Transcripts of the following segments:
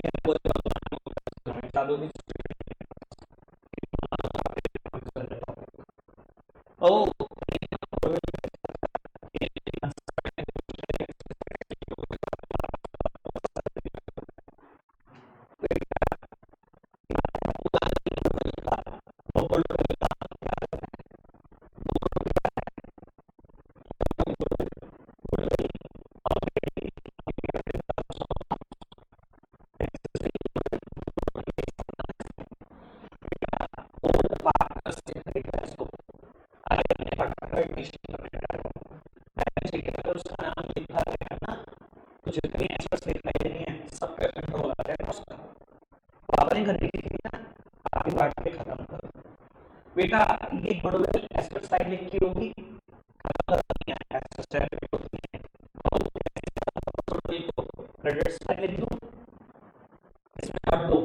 ठीक है, कोई बात नहीं, बता दो भी। ओ उसका नाम लिखा है ना, तो जितनी एसेट्स दिखाई दे रही हैं सब पे कंट्रोल आ जाएगा उसका। तो आपने खरीदी थी ना, आपकी पार्ट पे खत्म कर बेटा। ये गुडविल एसेट साइड लिखी होगी, एसेट साइड होती है, और गुडविल को क्रेडिट साइड लिख दूं, इसमें काट दो,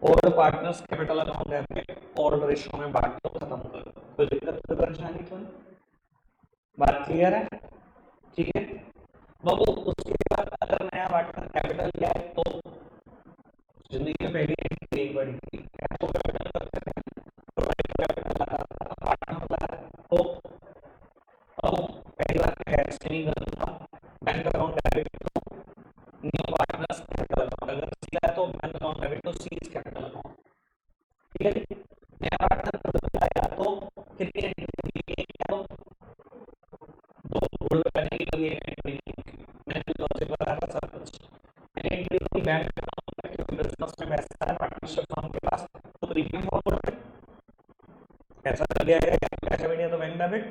old partners capital account debit old ratio में बांट दो, खत्म कर दो। कोई दिक्कत कोई परेशानी तो नहीं? बात क्लियर है? ठीक है बाबू। उसके बाद अगर नया पार्टनर कैपिटल क्या है तो जिंदगी में पहली एंट्री एक बड़ी थी, कैपिटल करते हैं, प्रोवाइड कैपिटल पार्टनर होता है तो अब पहली बार कैश से नहीं करता, bank account debit to new partners capital account, अगर सीधा है तो bank account debit to C's capital account. ठीक है, नया पार्टनर आया तो कितनी एंट्री तो दो, गोल्ड करने की कभी एंट्री मैंने लॉजिक बताया था सब कुछ। एंट्री की बैंक अकाउंट क्योंकि बिजनेस में पैसा है पार्टनरशिप फर्म के पास, तो प्रीमियम फॉरवर्ड ऐसा कर दिया गया, कैश डेबिट तो बैंक डेबिट,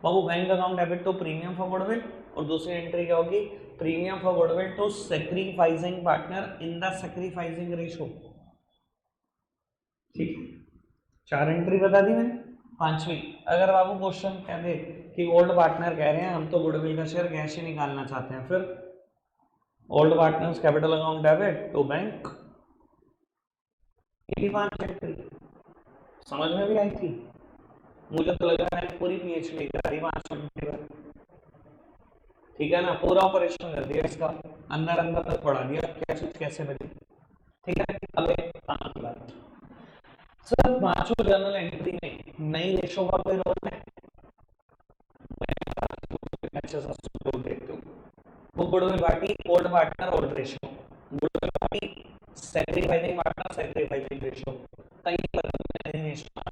वो bank account debit to premium for goodwill, और दूसरी एंट्री क्या होगी, premium for goodwill to sacrificing partner in the sacrificing ratio. ठीक, चार एंट्री बता दी मैंने। पांचवी, अगर बाबू क्वेश्चन कह दे कि ओल्ड पार्टनर कह रहे हैं हम तो गुडविल का शेयर कैश ही निकालना चाहते हैं, फिर old partners capital account debit to bank, यही पांच एंट्री समझ में भी आई थी? मुझे तो लग रहा है पूरी पीएचडी करी पांच एंट्री पर। ठीक है ना, पूरा ऑपरेशन कर दिया इसका, अंदर अंदर तक पढ़ा दिया क्या चीज कैसे बनी। ठीक है, अब एक काम की बात, सर पांचों जर्नल एंट्री में नई रेशो का कोई रोल है? अच्छा सा रोल देखते हो, वो goodwill party old partner old ratio, goodwill party sacrificing partner sacrificing ratio, कहीं पर नई रेशो।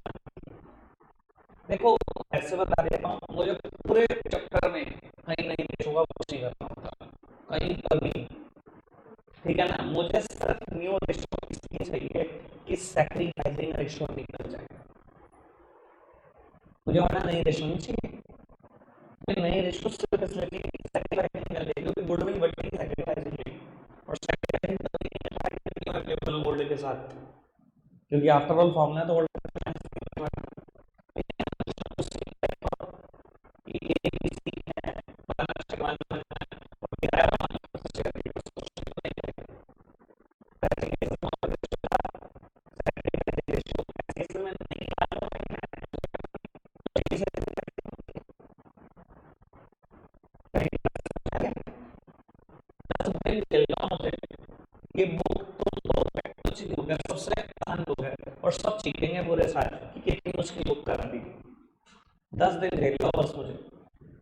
देखो ऐसे बता देता हूँ, मुझे पूरे चक्कर में कहीं नई रेशो का कुछ नहीं करना होता, कहीं पर भी। ठीक है ना, मुझे सिर्फ न्यू रेशो इसलिए चाहिए कि सैक्रिफाइसिंग रेशो निकल जाए, मुझे वरना नई रेशो नहीं चाहिए। नई रेशो सिर्फ इसलिए सैक्रिफाइसिंग कर देगी क्योंकि गुडविल बढ़ेगी सैक्रिफाइसिंग में, और सैक्रिफाइसिंग अवेलेबल गोल्ड के साथ, क्योंकि आफ्टर ऑल फॉर्मूला तो गोल्ड ये बुक तो कुछ ही होगा, सबसे आसान बुक है और सब सीखेंगे पूरे साल कि कितनी मुश्किल बुक करा दी। 10 दिन ले लो बस, मुझे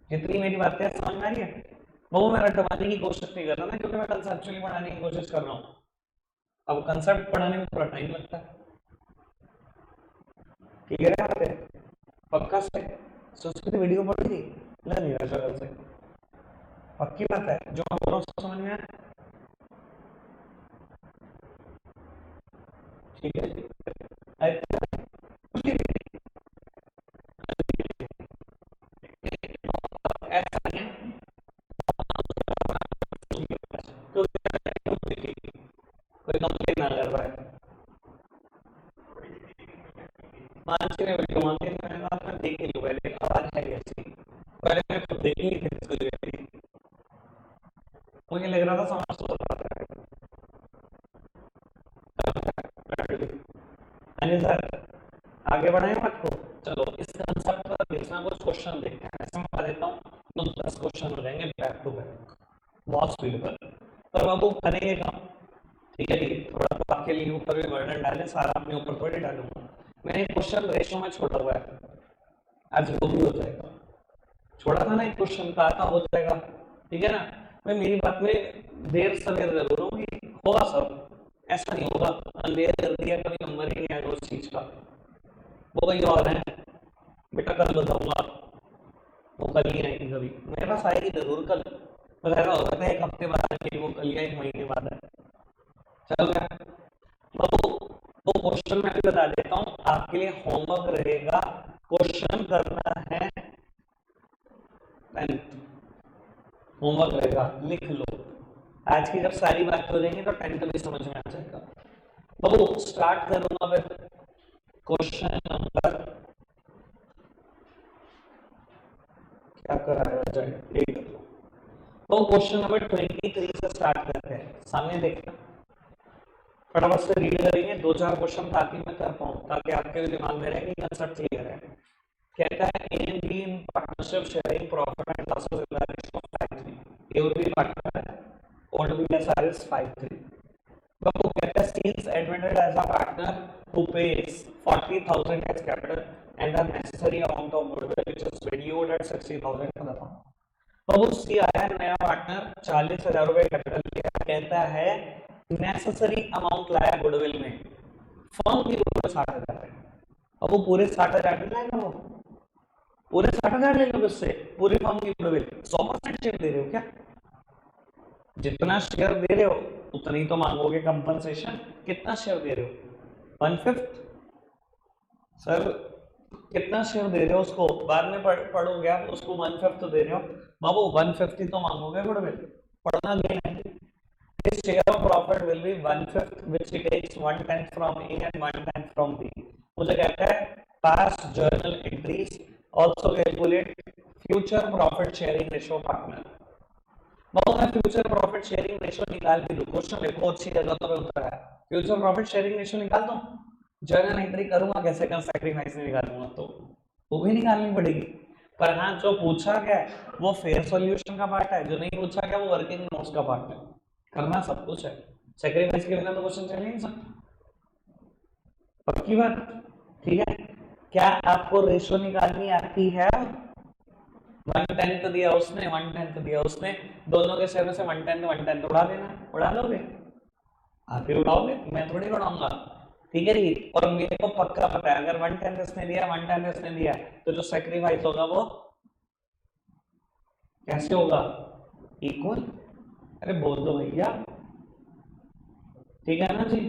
जितनी मेरी बातें समझ में आ रही है वो मैं रटवाने की कोशिश नहीं कर रहा ना, क्योंकि मैं कंसेप्चुअली पढ़ाने की कोशिश कर रहा हूँ। अब कंसेप्ट पढ़ाने में थोड़ा टाइम लगता है। ठीक है बात है, पक्का से संस्कृत वीडियो पढ़ी थी नहीं रहा से, पक्की बात है जो मैं बोल रहा हूँ समझ में आया? ठीक है, ऐसा नहीं है तो कोई कंप्लेन ना कर पाए। पांच में वीडियो मांगे मैंने कहा मैं देख ही लूं, पहले आवाज है कैसी, पहले मैं खुद देख ही थी, मुझे लग रहा था समझ तो रहा था। अनिल सर आगे बढ़ाएं बात को, चलो इस कंसेप्ट पर देखना, कुछ क्वेश्चन देखते हैं, ऐसे मैं बता देता हूँ, तो 10 क्वेश्चन हो जाएंगे बैक टू बैक बहुत स्पीड पर बाबू करेंगे काम। ठीक है, थोड़ा तो आपके लिए ऊपर भी बर्डन डालें, सारा अपने ऊपर थोड़ी डालूंगा। मैंने क्वेश्चन रेशो में छोड़ा हुआ है, आज वो भी हो जाएगा। छोड़ा था ना एक क्वेश्चन, कहा था हो जाएगा, ठीक है ना। मैं मेरी बात में देर सवेर जरूर हूँ कि होगा सब, ऐसा नहीं होगा अंधेर कर दिया कभी नंबर ही नहीं आएगा उस चीज का, वो कहीं और है बेटा, कल बताऊंगा, वो कल ही आएगी कभी, मेरे पास आएगी जरूर कल, बस ऐसा हो सकता है एक हफ्ते बाद आएगी वो कल, या एक महीने बाद है। चलो क्या, वो क्वेश्चन मैं भी बता देता हूँ आपके लिए, होमवर्क रहेगा, क्वेश्चन करना है, होमवर्क रहेगा, लिख लो। आज की जब सारी बात हो जाएंगी तो 10th भी समझ में आ जाएगा। बाबू स्टार्ट करूंगा फिर क्वेश्चन नंबर, क्या कराया जाए एक, तो क्वेश्चन नंबर 23 से स्टार्ट करते हैं। सामने देखना, फटाफट से रीड करेंगे, 2-4 क्वेश्चन ताकि मैं कर पाऊँ, ताकि आपके भी दिमाग में रहे कि कंसेप्ट क्लियर है। कहता है A and B in partnership sharing profit and losses in the ratio of 5:3, A और B पार्टनर है, और BSR is 5:3। वो कहता है since admitted as a partner who pays 40,000 as capital and the necessary amount of goodwill which is valued at 60,000 का बताओ। अब उसकी आया नया पार्टनर 40,000 रुपए कैपिटल लिया, कहता है नेसेसरी अमाउंट लाया गुडविल में, फर्म की गुडविल 60,000 है, अब वो पूरे 60,000 नहीं लाएगा, वो पूरे 60,000 ले लो उससे, पूरी फर्म की गुडविल 100% शेयर दे रहे हो क्या, जितना शेयर दे रहे हो उतनी तो मांगोगे कंपनसेशन, कितना शेयर दे रहे हो 1/5, सर कितना शेयर दे रहे हो उसको बाद में पढ़ोगे आप, उसको 1/5 तो दे रहे हो बाबू, 150 तो मांगोगे गुडविल, पढ़ना गेन है। His share of profit will be 1/5 which he takes 1/10 from A and 1/10 from B। मुझे कहता है past journal entries also calculate future profit sharing ratio partner। बहुत मैं फ्यूचर प्रॉफिट शेयरिंग रेशियो निकाल भी दूं, क्वेश्चन देखो अच्छी जगह पर होता है, फ्यूचर प्रॉफिट शेयरिंग रेशियो निकाल दूं, जर्नल एंट्री करूंगा कैसे कर सैक्रिफाइस नहीं निकालूंगा तो वो भी निकालनी पड़ेगी। पर हाँ जो पूछा गया वो फेयर सॉल्यूशन का पार्ट है, जो नहीं पूछा गया वो वर्किंग नोट्स का पार्ट है, करना सब कुछ है, सैक्रिफाइस के बिना तो क्वेश्चन चल ही नहीं सकता, पक्की बात, ठीक है। क्या आपको रेशियो निकालनी आती है, 1/10 दिया उसने 1/10 दिया उसने, दोनों के शेयर में से 1/10 उड़ा देना, उड़ा लोगे आप ही उड़ाओगे, मैं थोड़ी उड़ाऊंगा, ठीक है जी। और मेरे को पक्का पता है अगर 1/10 इसने दिया 1/10 इसने दिया तो जो सैक्रिफाइस होगा वो कैसे होगा, इक्वल, अरे बोल दो भैया, ठीक है ना जी।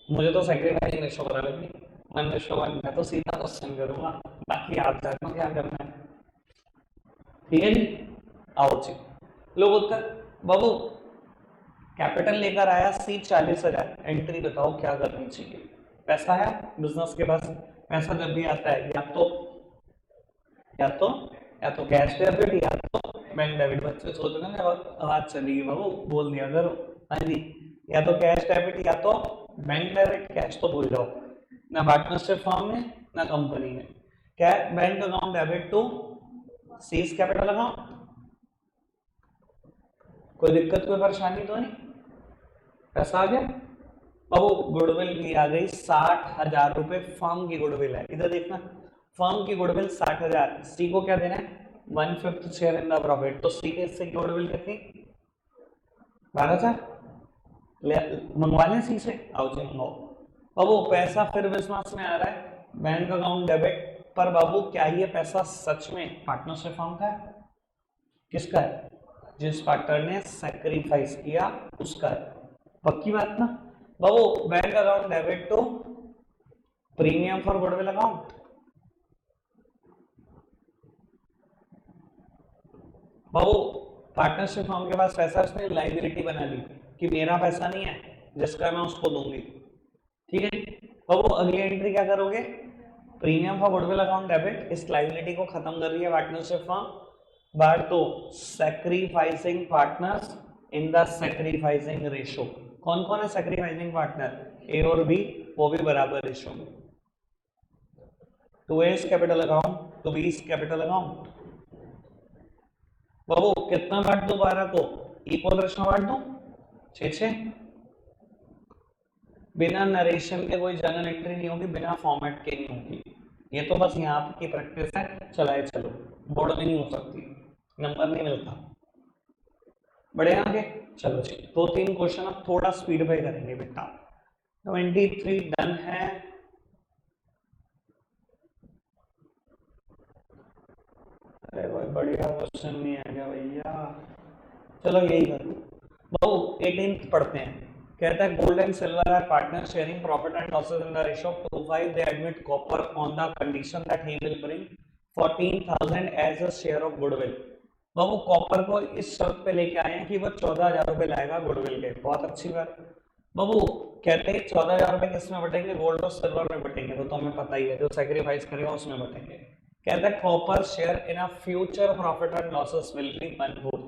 मुझे तो सैक्रिफाइसिंग रेशियो पता लगी, वन रेशियो वन, मैं तो सीधा क्वेश्चन करूंगा, बाकी आप जानो क्या करना है, ठीक है जी। आओ जी, लोग उत्तर, बाबू कैपिटल लेकर आया C 40,000, एंट्री बताओ क्या करनी चाहिए, पैसा है बिजनेस के पास, पैसा जब भी आता है या तो कैश डेबिट या तो बैंक डेबिट, बच्चे सोच रहे हैं आवाज चलेगी बाबू, बोल दिया करो, हाँ जी, या तो कैश डेबिट या तो बैंक डेबिट, कैश तो भूल जाओ, ना पार्टनरशिप फॉर्म में ना कंपनी में, क्या bank account debit to C's capital account, कोई दिक्कत कोई परेशानी तो नहीं, पैसा आ गया। अब वो गुडविल भी आ गई 60,000 रुपए, फर्म की गुडविल है, इधर देखना फर्म की गुडविल 60,000, सी को क्या देना है 1/5 शेयर इन द प्रॉफिट, तो सी के इससे गुडविल कितनी 12,000, मंगवा लें सी से, आओ जी मंगवाओ। अब वो पैसा फिर बिजनेस में आ रहा है, बैंक अकाउंट डेबिट, पर बाबू क्या ये पैसा सच में पार्टनरशिप फर्म का है, किसका है, जिस पार्टनर ने सैक्रिफाइस किया उसका है, पक्की बात ना बाबू। Bank account debit to premium for goodwill account, बाबू पार्टनरशिप फर्म के पास पैसा, उसने लाइबिलिटी बना ली कि मेरा पैसा नहीं है जिसका मैं उसको दूंगी, ठीक है। बाबू अगली एंट्री क्या करोगे, premium for goodwill account debit, इस लाइबिलिटी को खत्म कर रही है पार्टनरशिप फर्म, बार तो sacrificing partners in the sacrificing ratio, कौन कौन है सैक्रिफाइसिंग पार्टनर, ए और बी, वो भी बराबर रेशियो में, to A's capital account to B capital account. बाबू कितना बांट दो 12 को, इक्वल रेशियो बांट दो 6-6, बिना नरेशन के कोई जर्नल एंट्री नहीं होगी, बिना फॉर्मेट के नहीं होगी। ये तो बस यहाँ की प्रैक्टिस है, चलाए चलो, बोर्ड में नहीं हो सकती, नंबर नहीं मिलता। बढ़े आगे, चलो जी, 2-3 क्वेश्चन अब थोड़ा स्पीड पे करेंगे बेटा। 23 डन है। अरे भाई बढ़िया क्वेश्चन नहीं आ गया भैया, चलो यही कर लो। बहु 18 पढ़ते हैं। कहता है Gold and Silver are partner sharing profit and losses in the ratio of 2:5। They admit Copper on the condition that he will bring 14,000 as a share of goodwill. बाबू कॉपर को इस शर्त पे लेके आए हैं कि वो 14,000 रुपए लाएगा गुडविल के। बहुत अच्छी बात। बाबू कहते हैं 14,000 रुपए किस में बटेंगे, गोल्ड और सिल्वर में बटेंगे, तो तुम्हें पता ही है जो सेक्रीफाइस करेगा उसमें बटेंगे। कहता है copper share in a future profit and losses will be 1/4।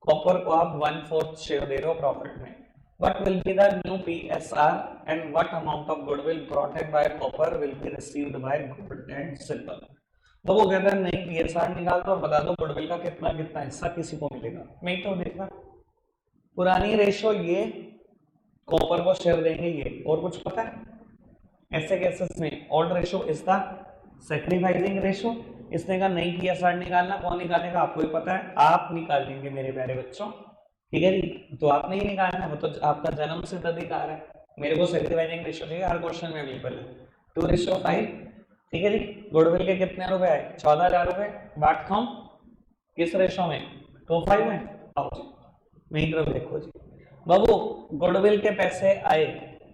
Copper को आप 1/4 शेयर दे रहे हो प्रॉफिट में। What will be the new PSR and what amount of goodwill brought in by copper will be received by gold and silver। तो वो कहता है नई PSR निकाल दो और बता दो गुडविल का कितना कितना हिस्सा किसी को मिलेगा। मैं तो देखना पुरानी रेशो ये, कॉपर को शेयर देंगे ये, और कुछ पता है ऐसे केसेस में old ratio is the sacrificing ratio. इसने कहा नई PSR निकालना, कौन निकालेगा आपको ही पता है, आप निकाल लेंगे मेरे प्यारे बच्चों, ठीक है जी। तो आप नहीं निकालना है, वो तो आपका जन्म सिद्ध अधिकार है। मेरे को सैक्रिफाइसिंग रेशो चाहिए, हर क्वेश्चन में अवेलेबल है। 2:5, ठीक है जी। गुडविल के कितने रुपए आए, 14,000 रुपए। बांटता हूं किस रेशो में, 2:5 में। आओ जी, मेरी तरफ देखो जी बाबू, गुडविल के पैसे आए,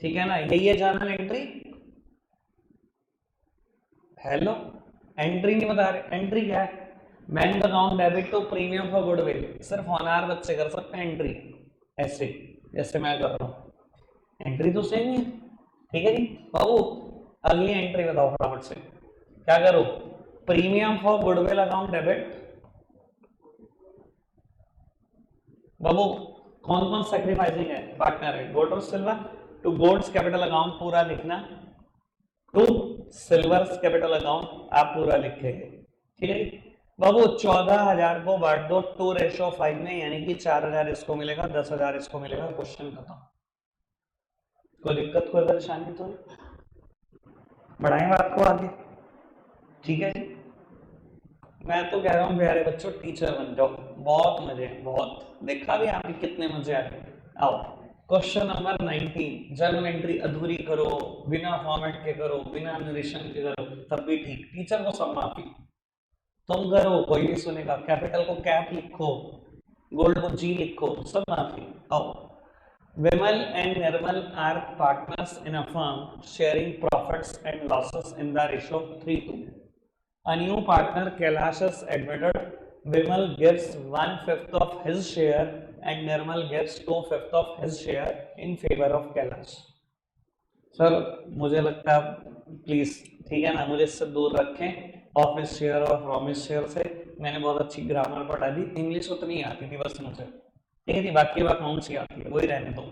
ठीक है ना, यही है जर्नल एंट्री। हेलो, एंट्री नहीं बता रहे, एंट्री क्या है, bank account debit to premium for goodwill. सिर्फ होनहार बच्चे कर सकते हैं एंट्री, ऐसे जैसे मैं कर रहा हूं, एंट्री तो सेम ही है, ठीक है जी। बाबू अगली एंट्री बताओ फटाफट से, क्या करो, premium for goodwill account debit. बाबू कौन कौन सेक्रीफाइसिंग है, पार्टनर है, गोल्ड और Silver. To Gold's capital account पूरा लिखना, टू सिल्वर्स कैपिटल अकाउंट आप पूरा लिखेंगे, ठीक है बाबू। 14,000 को बांट दो 2:5 में, यानी कि 4,000 इसको मिलेगा, 10,000 इसको मिलेगा, क्वेश्चन खत्म। कोई दिक्कत कोई परेशानी तो नहीं, बढ़ाएं बात को आगे, ठीक है जी। मैं तो कह रहा हूँ प्यारे बच्चों टीचर बन जाओ, बहुत मजे, बहुत देखा भी आपके कितने मजे आए। आओ क्वेश्चन नंबर 19, जर्नल एंट्री अधूरी करो, बिना फॉर्मेट के करो, बिना निरीक्षण के करो, तब भी ठीक, टीचर को सब माफी। तुम करो कोई भी सुनेगा, कैपिटल को कैप लिखो, गोल्ड को जी लिखो, सब माफी। आओ, Vimal and Nirmal are partners in a firm sharing profits and losses in the ratio 3:2। A new partner Kailash is admitted. Vimal gives 1/5 of his share and Nirmal gives 2/5 of his share in favor of Kailash। Sir मुझे लगता है please, ठीक है ना, मुझे इससे दूर रखें ऑफिस शेयर और प्रॉमिस शेयर से। मैंने बहुत अच्छी ग्रामर पढ़ा दी, इंग्लिश उतनी आती थी बस मुझे, ठीक है जी, बाकी बात कौन सी आती है वही रहने दो।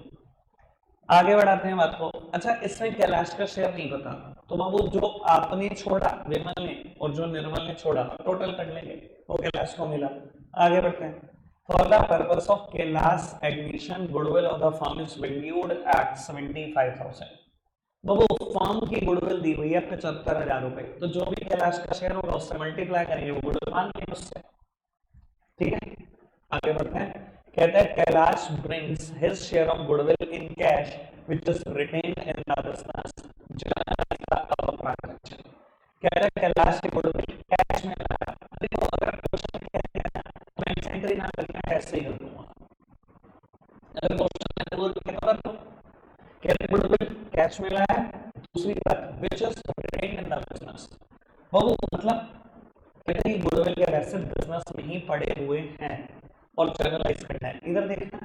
आगे बढ़ाते हैं बात को। अच्छा इसमें कैलाश का शेयर नहीं पता, तो बाबू जो आपने छोड़ा विमल ने और जो निर्मल ने छोड़ा टोटल कर लेंगे, वो कैलाश को मिला। आगे बढ़ते हैं। For the purpose of Kailash admission goodwill of the firm is valued at 75,000। Babu firm की गुडविल दी हुई है 75,000 रुपए, तो जो भी कैलाश का शेयर होगा उससे मल्टीप्लाई करेंगे, वो गुडविल मान लेंगे उससे, ठीक है। आगे बढ़ते हैं। कहता है Kailash brings his share of goodwill in cash which is retained in the business journal as a transaction। कहता है कैलाश की गुडविल कैश में लाया। देखो अगर क्वेश्चन कहते हैं ना तो मैं एंट्री ना करके ऐसे ही कर दूंगा, अगर क्वेश्चन में बोल के तो कहते गुडविल कैश में लाया। दूसरी बात which is retained in the business, वो मतलब कहते हैं गुडविल के एसेट बिजनेस में ही पड़े हुए हैं और जर्नलाइज करना है। इधर देखना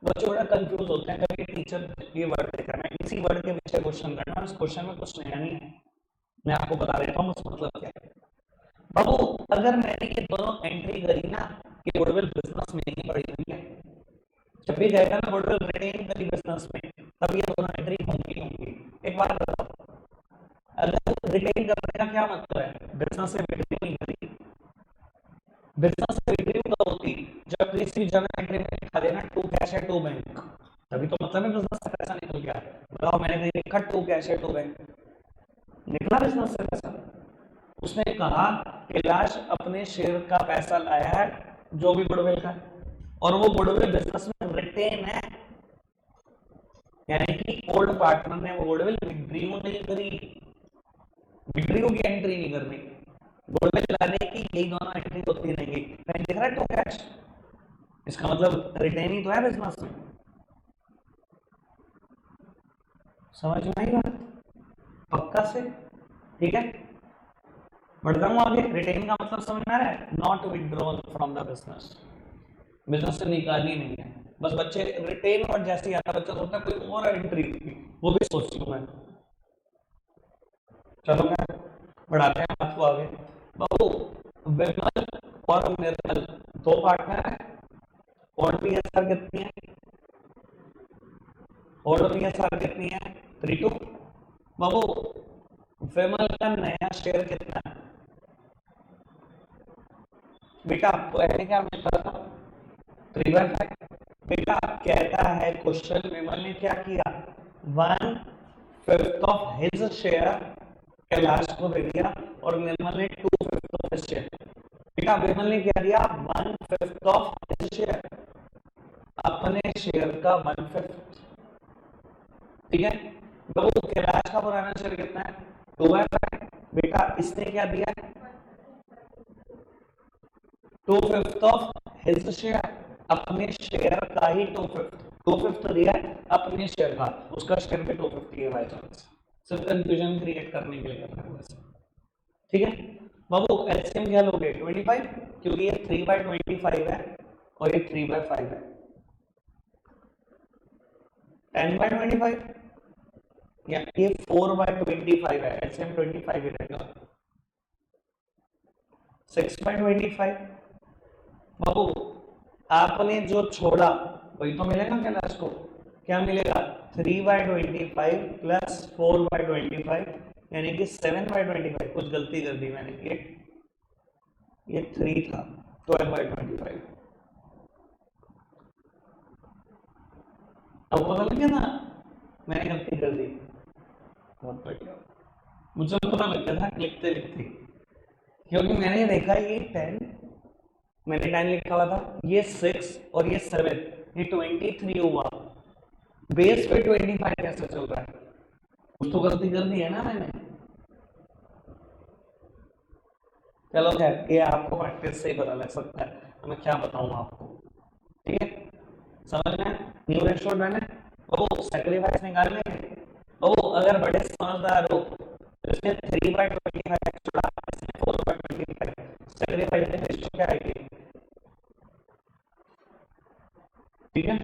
बच्चे बड़ा कंफ्यूज होते हैं, कभी टीचर ये वर्ड देख रहा है, इसी वर्ड के पीछे क्वेश्चन करना, इस क्वेश्चन में कुछ नया नहीं है, मैं आपको बता देता हूँ उसका मतलब क्या है। बाबू अगर मैंने ये दोनों एंट्री करी ना कि गुडविल बिजनेस में ही पड़ी हुई है, जब भी कहेगा ना गुडविल रिटेन करी बिजनेस में, तब ये दोनों एंट्री होंगी। एक बात बताओ, अगर रिटेन करने का क्या मतलब है, बिजनेस से बिक्री नहीं करी, बिजनेस से बिक्री कब होती, जब किसी जर्नल एंट्री में लिखा देना टू कैश है टू बैंक, तभी तो मतलब है बिजनेस से पैसा निकल गया। बताओ, मैंने कहीं लिखा टू कैश है टू बैंक, निकला बिजनेस से पैसा। उसने कहा कैलाश अपने शेयर का पैसा लाया है जो भी गुडविल का, और वो गुडविल बिजनेस में रिटेन है, यानी कि ओल्ड पार्टनर ने वो गुडविल विड्रीव नहीं करी, विड्रीव की एंट्री नहीं करनी, गुडविल लाने की यही दोनों एंट्री होती रहेंगी। कहीं दिख रहा है टू कैश, इसका मतलब रिटेन ही तो है बिजनेस में। समझ में आई बात? पक्का से? ठीक है, बढ़ता हूँ आगे। रिटेन का मतलब समझ में आ रहा है? Not withdrawal from the business, business से निकाली नहीं है। बस बच्चे रिटेन और जैसे ही आता बच्चा सोचता है कोई और एंट्री थी, वो भी सोचती हूँ मैं। चलो मैं बढ़ाते हैं बात को आगे। बाबू विमल और निर्मल दो पार्टनर है, और पीएसआर कितनी है? और पीएसआर कितनी है? 3:2। बाबू विमल का नया शेयर कितना है? बेटा आपको ऐसे क्या मिलता था? 3/5। बेटा कहता है क्वेश्चन, विमल ने क्या किया? 1/5 ऑफ हिज शेयर कैलाश को दे दिया, और निर्मल ने 2/5 ऑफ हिज शेयर। बेटा विमल ने क्या दिया? 1/5 ऑफ हिज शेयर, अपने शेयर का 1/5। ठीक है, बाबू कैलाश का पुराना शेयर कितना है? 2/5। बेटा इसने क्या दिया? 2/5 ऑफ हिज शेयर, अपने शेयर का ही 2/5 दिया है, अपने शेयर का, उसका शेयर भी 250 है बाय चांस, सिर्फ कंफ्यूजन क्रिएट करने के लिए कर रहा हूं। ठीक है बाबू, एलसीएम क्या लोगे? 25, क्योंकि ये 3/25 है और ये 3/5 है। 10/25 या ये 4/25 है, एलसीएम 25 ही रहेगा। 6/25 बाबू आपने जो छोड़ा वही तो मिलेगा कैलाश को। क्या मिलेगा? 3/25 प्लस 4/25, यानी कि 7/25। कुछ गलती कर दी मैंने, ये 3 था, 12/25। अब पता लग गया ना, मैंने गलती कर दी। बहुत बढ़िया, मुझे पता लग गया था लिखते लिखते, क्योंकि मैंने देखा ये 10, मैंने 10 लिखा हुआ था, ये 6 और ये 7, ये 23 हुआ, बेस पे 25 कैसे चल रहा है? कुछ तो गलती कर दी है ना मैंने। चलो खैर, ये आपको प्रैक्टिस से ही पता लग सकता है, तो मैं क्या बताऊं आपको। ठीक है, समझ में? न्यू रेशो डन है। वो सैक्रिफाइस निकाल लेंगे। वो अगर बड़े समझदार हो तो इसने 3/25 छोड़ा, इसने 4/25, सैक्रिफाइस रेशो क्या आएगी? ठीक है,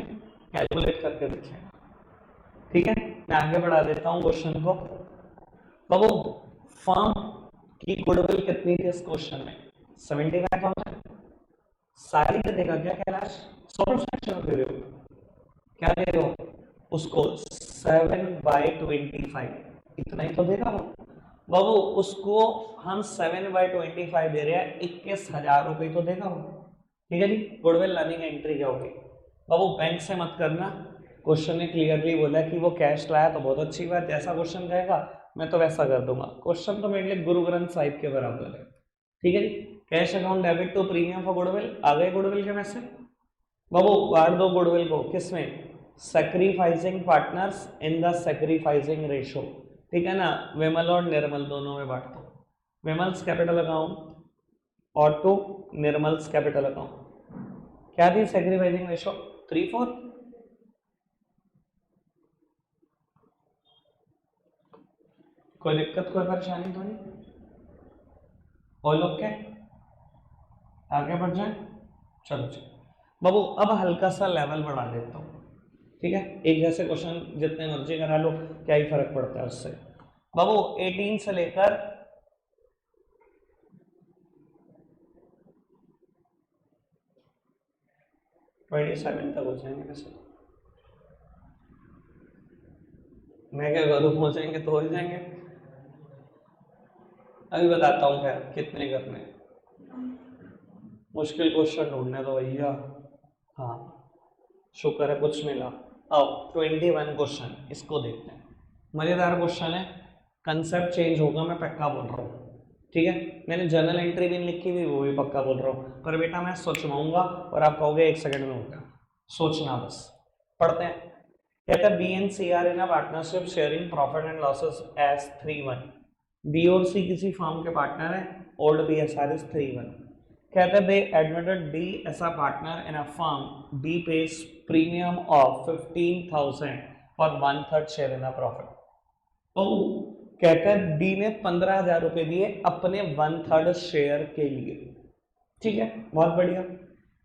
कैलकुलेट करके देखें। ठीक है, मैं आगे बढ़ा देता हूँ क्वेश्चन को। बाबू फर्म की गुडविल कितनी थी इस क्वेश्चन में? 75,000। सारी दे देगा क्या कैलाश? 100% दे रहे हो? क्या दे रहे हो उसको? 7/25, इतना ही तो देगा वो। बाबू उसको हम 7/25 दे रहे हैं, 21,000 रुपए तो देगा वो। ठीक है जी, गुडविल लाने की एंट्री क्या होगी? बाबू बैंक से मत करना, क्वेश्चन ने क्लियरली बोला कि वो कैश लाया तो बहुत अच्छी बात, जैसा क्वेश्चन कहेगा मैं तो वैसा कर दूंगा। क्वेश्चन तो मेरे लिए गुरु ग्रंथ साहिब के बराबर है। ठीक है जी, cash account debit to premium for goodwill, आ गए गुडविल के मैसेज। बाबू बांट दो गुडविल को, किसमें? Sacrificing partners in the sacrificing ratio. ठीक है ना, विमल और निर्मल दोनों में बांट दो। विमल्स कैपिटल अकाउंट और टू निर्मल्स कैपिटल अकाउंट। क्या थी सैक्रिफाइसिंग रेशो? 3:4। कोई दिक्कत, कोई परेशानी तो नहीं? और लोग क्या आगे बढ़ जाए? चलो चलो बाबू, अब हल्का सा लेवल बढ़ा देता हूँ। ठीक है, एक जैसे क्वेश्चन जितने मर्जी करा लो, क्या ही फर्क पड़ता है उससे। बाबू 18 से लेकर 27 तक हो जाएंगे वैसे। मैं क्या करूँ, हो जाएंगे तो हो जाएंगे। अभी बताता हूँ खैर कितने करने। मुश्किल क्वेश्चन ढूंढने दो भैया। हाँ, शुक्र है कुछ मिला। अब 21 क्वेश्चन, इसको देखते हैं। मजेदार क्वेश्चन है, कंसेप्ट चेंज होगा, मैं पक्का बोल रहा हूँ। ठीक है, मैंने जर्नल एंट्री भी लिखी हुई, वो भी पक्का बोल रहा हूँ, पर बेटा मैं सोचवाऊंगा और आप कहोगे 1 सेकंड में होगा, सोचना बस। पढ़ते हैं। कहता है B and C are in a partnership sharing profit and losses as 3-1। B और सी किसी फर्म के पार्टनर है, old B S R is 3-1। कहते हैं they admitted D as a partner in a firm, D pays premium of 15,000 for 1/3 share in a profit. तो कहते हैं डी ने 15,000 रुपए दिए अपने 1/3 शेयर के लिए। ठीक है, बहुत बढ़िया।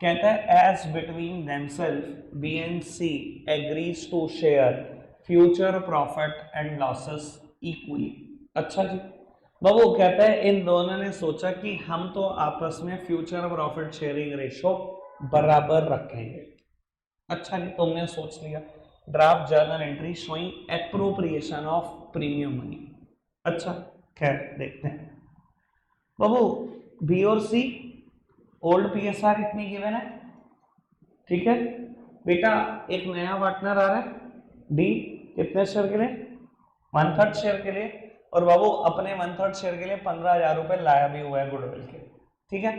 कहता है as between themselves B and C agrees to share future profit and losses equally. अच्छा जी, बाबू कहता है इन दोनों ने सोचा कि हम तो आपस में फ्यूचर प्रॉफिट शेयरिंग रेशो बराबर रखेंगे। अच्छा जी, तुमने सोच लिया। Draft journal entry showing appropriation of premium money. अच्छा, खैर देखते हैं। बाबू बी और सी ओल्ड पीएसआर इतनी गिवन है। ठीक है बेटा, एक नया पार्टनर आ रहा है डी, कितने शेयर के लिए? 1/3 शेयर के लिए। और बाबू अपने 1/3 शेयर के लिए 15,000 रुपए लाया भी हुआ है गुडविल के। ठीक है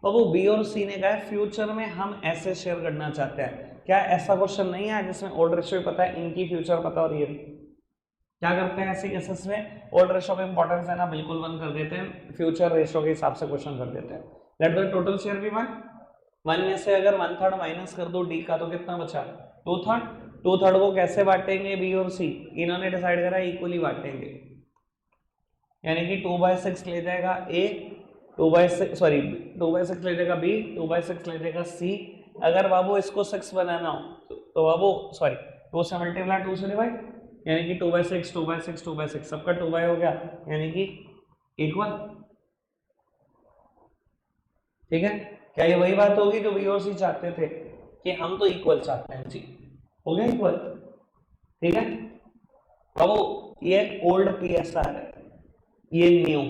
बाबू, बी और सी ने कहा फ्यूचर में हम ऐसे शेयर करना चाहते हैं। क्या ऐसा क्वेश्चन नहीं है जिसमें ओल्ड रेशियो पता है, इनकी फ्यूचर पता और ये भी? क्या करते हैं ऐसे केसेस में? ओल्ड रेशियो का इंपॉर्टेंस है ना, बिल्कुल बंद कर देते हैं, फ्यूचर रेशियो के हिसाब से क्वेश्चन कर देते हैं। Let the total share be 1 में से अगर 1/3 माइनस कर दो डी का तो कितना बचा? 2/3। 2/3 को कैसे बांटेंगे बी और सी? इन्होंने डिसाइड करा इक्वली बांटेंगे, यानी कि 2/6 ले जाएगा ए, 2/6 ले जाएगा बी, 2/6 ले जाएगा सी। अगर बाबू इसको 6 बनाना हो तो बाबू सॉरी 2 से मल्टीप्लाई 2 से डिवाइड, यानी कि 2/6 2/6 2/6 सबका 2 हो गया, यानी कि इक्वल। ठीक है, क्या ये वही बात होगी जो बी और सी चाहते थे कि हम तो इक्वल चाहते हैं जी? हो गया इक्वल। ठीक है बाबू, ये ओल्ड पीएसआर है, ये न्यू।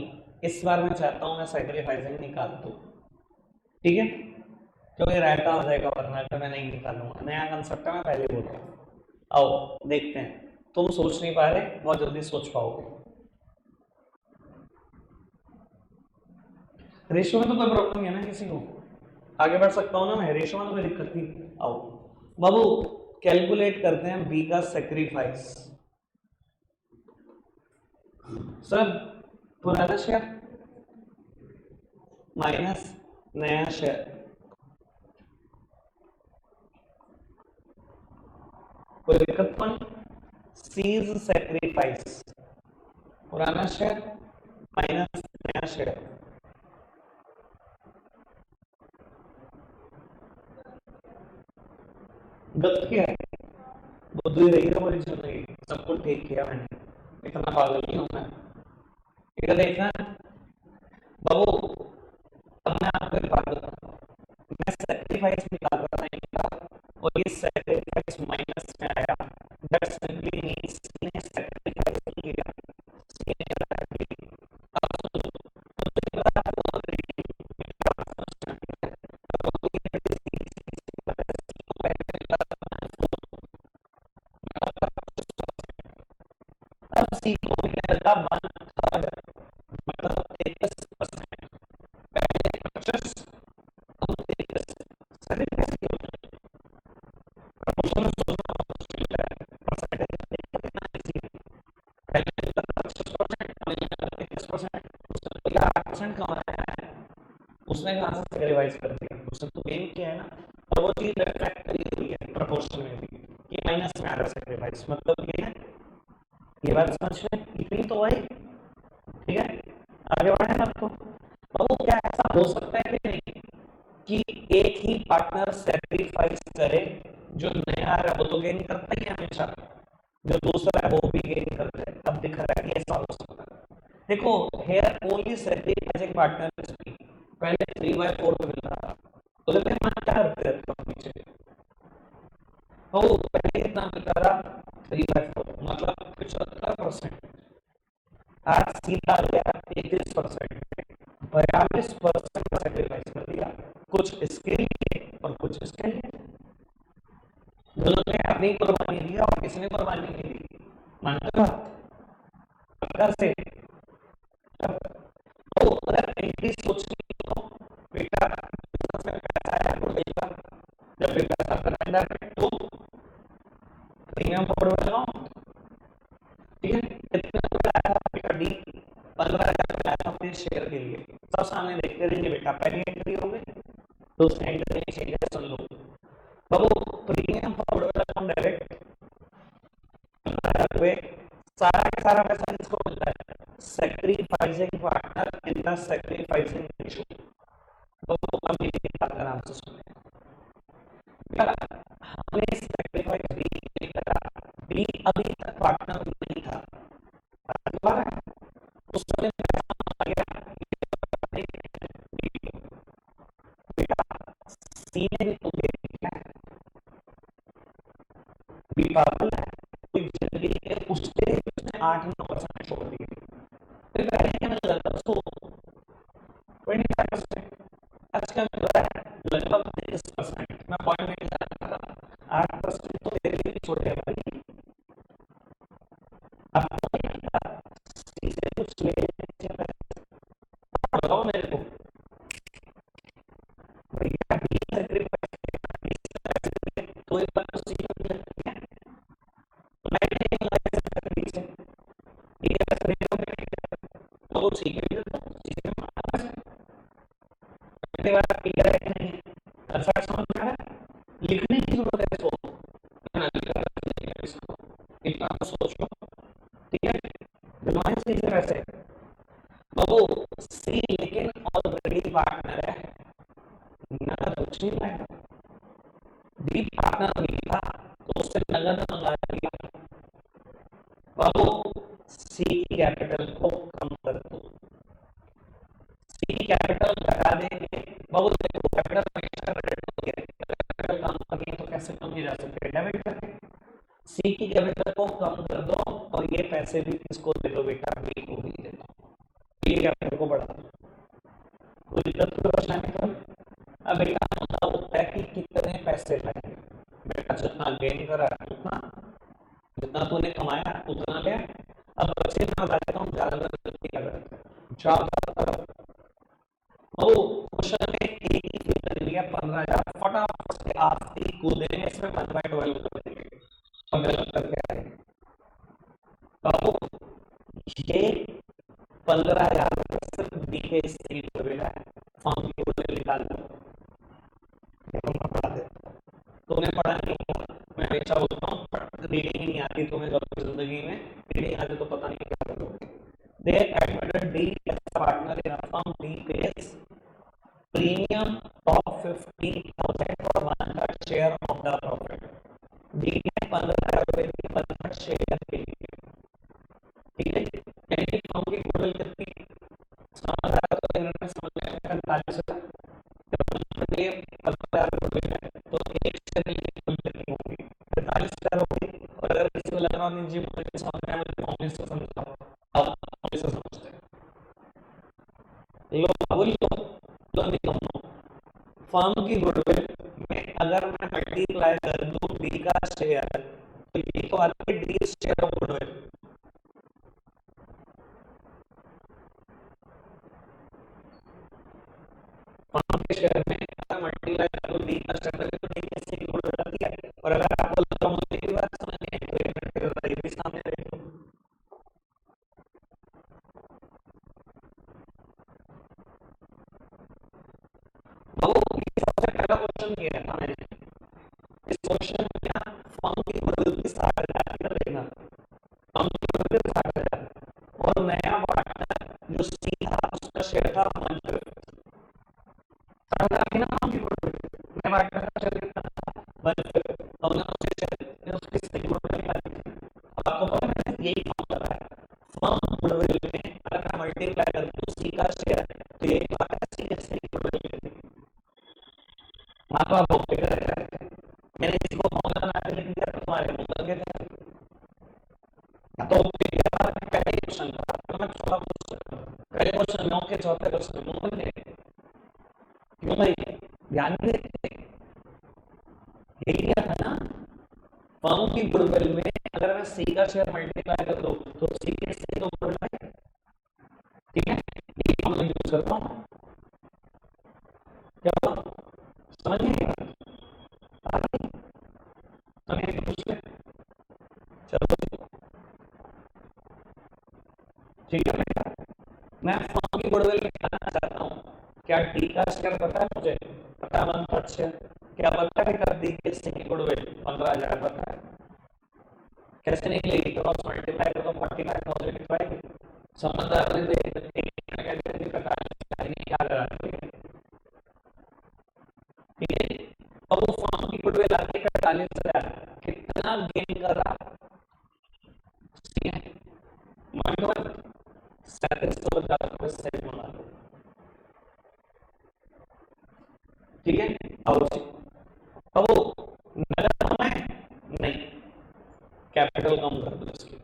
इस बार मैं चाहता हूं मैं सैक्रिफाइसिंग निकाल दूं। ठीक है, क्योंकि रहता हो जाएगा, वरना तो मैं नहीं निकालूंगा। नया कंसेप्ट है, मैं पहले बोल रहा हूँ। आओ देखते हैं, तुम सोच नहीं पा रहे, बहुत जल्दी सोच पाओगे। रेशियो में तो कोई प्रॉब्लम नहीं है ना किसी को, आगे बढ़ सकता हूं ना मैं, रेशियो में तो कोई दिक्कत नहीं। आओ बाबू कैलकुलेट करते हैं बी का सेक्रीफाइस। सर पुराना शेयर माइनस नया शेयर, कोई दिक्कत तो नहीं? सीज सेक्रीफाइस, पुराना शेयर माइनस नया शेयर। गलत क्या है? बुद्धि रही है पूरी जिंदगी, सब कुछ ठीक किया मैंने, इतना पागल नहीं हूं मैं। इधर देखना बाबू, अब मैं आपको एक बात बताता हूं, मैं सेक्रीफाइस निकाल रहा था इनका, और ये सेक्रीफाइस माइनस में आया। दैट सिंपली मींस ने सेक्रीफाइस किया। अब सोचो, मुझे पता है वो अब सी को मिला था 1/3, मतलब 33%। पहले 25 अब 33। सही कैसे होता है? प्रपोर्शन सोचना बहुत मुश्किल है, परसेंटेज कितना इजी है। पहले 25% और यहाँ 33%, उसने तो 8% कमाया है, उसने कहाँ से सेक्रीफाइस कर दिया? उसने तो गेन किया है ना। और वो चीज रिफ्लेक्ट करी हुई है प्रपोर्शन में भी कि माइनस में आ रहा सेक्रीफाइस, मतलब ये है। ये बात समझ में इतनी तो आई। ठीक है, आगे बढ़े ना। तो वो क्या ऐसा हो सकता है कि नहीं कि एक ही पार्टनर सेक्रीफाइस करे? जो नया आ रहा है वो तो गेन करता ही है हमेशा, जो दूसरा है वो भी गेन करता है। अब दिख रहा है कि ऐसा हो सकता है। देखो here only sacrificing partner is B. पहले 3/4 पे मिल रहा था, तो लेकिन मैं क्या करते रहता हूँ पीछे, तो पहले कितना मिलता रहा? 3/4 मतलब 75%। आज सीधा आ गया 33%, 42% का सेक्रीफाइस कर दिया, कुछ इसके लिए और कुछ इसके लिए। दोनों ने अपनी कुर्बानी दी और किसने कुर्बानी नहीं दी? मानते हो? फायदा से तो अगर एंट्री सोच रही हो बेटा बिजनेस में पैसा है तो देगा, जब भी पैसा करेंगे तो प्रीमियम फॉरवर्ड लगाओ, ठीक है। कितने का लाया था बेटा डी, 15,000 लाया था अपने शेयर के लिए, सब सामने देखते रहिए बेटा, पहली एंट्री हो गई, दूसरी एंट्री चाहिए सुन लो बाबू, प्रीमियम फॉरवर्ड अकाउंट डायरेक्ट 15,000 रुपए, सारा का सारा पैसा किसको मिलता है, sacrificing partner in the sacrificing issue. तो अभी आराम से सुने, हमने सैक्रिफाइस डी नहीं करा, डी अभी तक पार्टनर नहीं था, उस समय पैसा आ गया बेटा, सी ने भी तो दे दिया बी पागल है, कोई जल्दी है उसके उसने 8-9% छोड़ दिए, फिर पहले क्या मिल रहा था उसको 25%, आज क्या मिल रहा है लगभग 30%, मैं पॉइंट नहीं जाना था, 8% तो तेरे लिए छोड़े भाई, अब इसे कुछ ले बताओ मेरे को भैया, तो एक बार तो सीख लगती है, तो वो सीख भी लिखने की जरूरत है इसको, इतना तो सोचो, ठीक है। रिवाइज कीजिए वैसे बाबू, सी लेकिन ऑलरेडी पार्टनर है ना, कुछ नहीं है, डी पार्टनर नहीं था तो उससे नगद मंगा लिया, बाबू सी की कैपिटल को कम कर दो, सी कैपिटल घटा देंगे बाबू, देखो कैपिटल हमेशा क्रेडिट होती है, कैपिटल कम करेंगे तो कैसे कम नहीं जा सकते, डेबिट करके सी की कैपिटल को कम कर दो और ये पैसे भी किसको दे दो बेटा, बी को भी दे दो, ये कैपिटल को बढ़ा दो, कोई दिक्कत कोई परेशानी तो। अब बेटा मतलब होता है कि कितने पैसे लगे, बेटा जितना गेन करा उतना, जितना तूने कमाया उतना ले, अब बच्चे में बता देता हूँ ज्यादा गलती क्या करते हैं, ज्यादा क्वेश्चन में एक ही फिल कर लिया 15,000, फटाफट से आप ही कूदेंगे इसमें 1/12 कर देंगे, अब गलत करके आएंगे बाबू, ये 15,000 सिर्फ बी के हिस्से की मिला है, फॉर्म की बोले निकाल दो, पढ़ा दे, तुमने पढ़ा नहीं होगा, मैं हमेशा बोलता हूँ रीडिंग नहीं आती तुम्हें कभी जिंदगी में, रीडिंग आती तो पता नहीं क्या करोगे। They admitted D as a partner in a firm, D pays premium of 50,000 for 1/3 share of the profit. D ने 15,000 रुपए की 1/3 शेयर के लिए, ठीक है, यानी फर्म की गुडविल कितनी, समझ रहा है तो इन्होंने समझ लिया 45,000, जब ये 15,000 गुडविल है तो एक शेयर की गुडविल कितनी होगी, 45,000 होगी, और अगर किसी को लग रहा नहीं जी मुझे समझ में आया, मुझे कॉन्फिडेंस से समझाओ, अब ऐसा समझते हैं लो, फर्म की गुडविल में अगर मैं मल्टीप्लाई कर दूं डी का शेयर, तो ये तो आता है D share of goodwill, firm के शेयर में अगर मल्टीप्लाई कर दूं डी का शेयर, तो डी के शेयर की गुडविल आती है, और अगर आपको लगा मुझे ये बात समझ नहीं आई तो ये भी सामने देख लो, सबसे पहला क्वेश्चन ये है हमें, इस क्वेश्चन में क्या फर्म की गुडविल की 60,000 कर देना, फर्म की गुडविल 60,000, और नया पार्टनर जो सी था उसका शेयर था 1/5, 60,000 की ना फर्म की गुडविल, नया पार्टनर का शेयर कितना था 1/5, तो हमने उसके शेयर उसकी सही गुडविल निकाली, अब आपको पता है यही फॉर्मूला है, फर्म गुडविल में अगर मैं मल्टीप्लाई कर दूं सी का शेयर तो यही बात है, सी के सही गुडविल कितनी, आप ओके करें, मैंने इसको फॉर्मूला बना के लिख दिया तो तुम्हारे मुंह के थे, तो पहले क्वेश्चन था तो मैं थोड़ा पूछ सकता हूँ, पहले क्वेश्चन 9 के चौथे क्वेश्चन मुंह में क्यों भाई ध्यान दे, यही क्या था ना, फर्म की गुडविल में अगर मैं सी का शेयर मल्टीप्लाई कर दूं तो सी के ये तो बढ़ रहा है, ठीक है, ये फॉर्मूला यूज करता हूँ। क्या हुआ? समझ नहीं आ रही? समझ पूछ ले, चलो ठीक है बेटा। मैं फॉर्म की गुडविल निकालना चाहता हूँ। क्या डी का शेयर पता है मुझे? पता है 1/3 शेयर। क्या पता है बेटा डी के शेयर की गुडविल 15,000 पता है? कैसे निकलेगी? क्रॉस मल्टीप्लाई करो तो 45,000 निकलेगी। समझदार बंदे एक क्या करा, ठीक है। और वो फॉर्म की गुडविल आती है 45,000, कितना गेन कर रहा? 3750 रुपए सेट बना लो, ठीक है। अब वो नगद कम है नहीं, कैपिटल कम कर दो इसकी,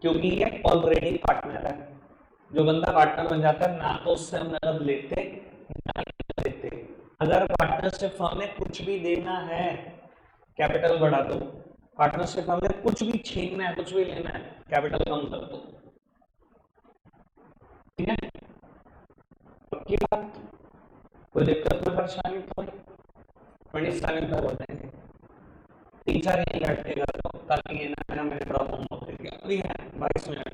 क्योंकि ये ऑलरेडी पार्टनर है। जो बंदा पार्टनर बन जाता है ना तो उससे हम नगद लेते ना देते। अगर पार्टनरशिप हमें कुछ भी देना है, कैपिटल बढ़ा दो। पार्टनरशिप हमें कुछ भी छीनना है, कुछ भी लेना है, कैपिटल कम कर दो, ठीक है। पक्की बात, कोई दिक्कत में परेशानी तो 27 तक हो जाएंगे। 3-4 यहीं बैठ के कर दो ताकि ये ना मेरे प्रॉब्लम हो गया। 22 मिनट